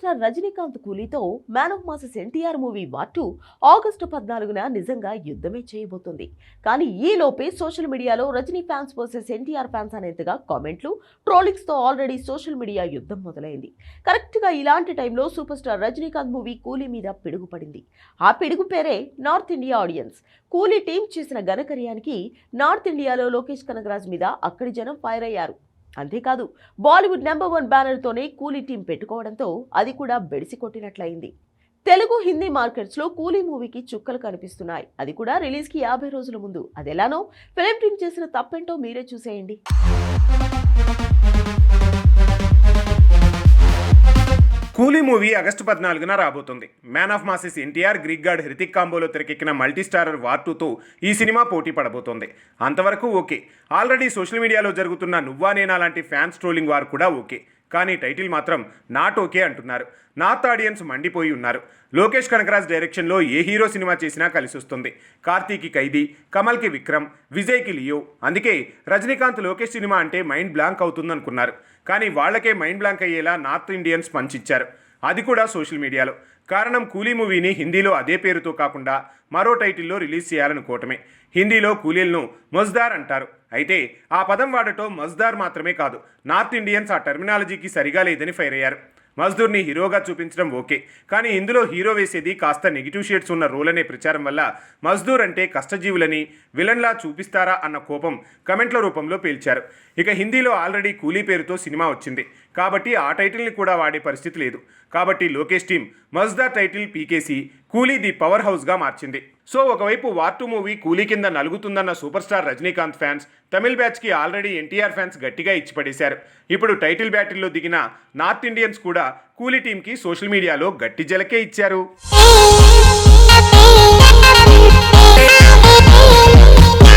Star Rajinikanth కూలీతో man of masses NTR movie war 2 August 14న నిజంగా యుద్ధమే చేయబోతుంది. కానీ ఈ లోపే సోషల్ మీడియాలో Rajini fans versus NTR fans అనేంతగా కామెంట్లు, ట్రోలింగ్స్ తో ఆల్రెడీ సోషల్ మీడియా యుద్ధం మొదలైంది. కరెక్ట్ గా ఇలాంటి టైంలో సూపర్ స్టార్ రజనీకాంత్ మూవీ కూలీ మీద పిడుగు పడింది. ఆ పిడుగు పేరే నార్త్ ఇండియా ఆడియన్స్. కూలీ టీం చేసిన ఘనకార్యానికి నార్త్ ఇండియాలో లోకేష్ కనగరాజ్ మీద అక్కడి జనం ఫైర్ అయ్యారు. అంతేకాదు బాలీవుడ్ నెంబర్ 1 బ్యానర్తోనే కూలీ టీం పెట్టుకోవడంతో అది కూడా బెడిసి కొట్టినట్లయింది. తెలుగు, హిందీ మార్కెట్స్ లో కూలీ మూవీకి చుక్కలు కనిపిస్తున్నాయి. అది కూడా రిలీజ్ కి 50 రోజుల ముందు. అదెలానో ఫిలిం టీం చేసిన తప్పేంటో మీరే చూసేయండి. కూలీ మూవీ ఆగస్టు 14న రాబోతుంది. Man of masses NTR, Greek god Hrithik కాంబోలో తెరకెక్కిన మల్టీ స్టారర్ వార్ 2తో ఈ సినిమా పోటీ పడబోతోంది. అంతవరకు ఓకే. ఆల్రెడీ సోషల్ మీడియాలో జరుగుతున్న నువ్వా నేనా లాంటి ఫ్యాన్స్ ట్రోలింగ్ వార్ కూడా ఓకే. కానీ టైటిల్ మాత్రం నాట్ ఓకే అంటున్నారు. నార్త్ ఆడియన్స్ మండిపోయి ఉన్నారు. లోకేష్ కనగరాజ్ డైరెక్షన్లో ఏ హీరో సినిమా చేసినా కలిసి వస్తుంది. కార్తీకి ఖైదీ, కమల్కి విక్రమ్, విజయ్కి లియో. అందుకే రజనీకాంత్ లోకేష్ సినిమా అంటే మైండ్ బ్లాంక్ అవుతుందనుకున్నారు. కానీ వాళ్లకే మైండ్ బ్లాంక్ అయ్యేలా నార్త్ ఇండియన్స్ పంచిచ్చారు. అది కూడా సోషల్ మీడియాలో. కారణం కూలీ మూవీని హిందీలో అదే పేరుతో కాకుండా మరో టైటిల్లో రిలీజ్ చేయాలనుకోవటమే. హిందీలో కూలీలను మజ్దార్ అంటారు. అయితే ఆ పదం వాడటం మజ్దార్ మాత్రమే కాదు, నార్త్ ఇండియన్స్ ఆ టర్మినాలజీకి సరిగా లేదని ఫైర్ అయ్యారు. మజ్దూర్ని హీరోగా చూపించడం ఓకే, కానీ ఇందులో హీరో వేసేది కాస్త నెగిటివ్ షేడ్స్ ఉన్న రోల్ అనే ప్రచారం వల్ల మజ్దూర్ అంటే కష్టజీవులని విలన్లా చూపిస్తారా అన్న కోపం కమెంట్ల రూపంలో పేల్చారు. ఇక హిందీలో ఆల్రెడీ కూలీ పేరుతో సినిమా వచ్చింది కాబట్టి ఆ టైటిల్ని కూడా వాడే పరిస్థితి లేదు. కాబట్టి లోకేష్ టీం మజ్దార్ టైటిల్ పీకేసి కూలీ ది పవర్ హౌస్గా మార్చింది. సో ఒకవైపు వార్ 2 మూవీ కూలీ కింద నలుగుతుందన్న super star Rajinikanth fans Tamil బ్యాచ్కి ఆల్రెడీ ఎన్టీఆర్ ఫ్యాన్స్ గట్టిగా ఇచ్చిపడేశారు. ఇప్పుడు టైటిల్ బ్యాటిల్లో దిగిన నార్త్ ఇండియన్స్ కూడా కూలీ టీంకి సోషల్ మీడియాలో గట్టి జలకే ఇచ్చారు.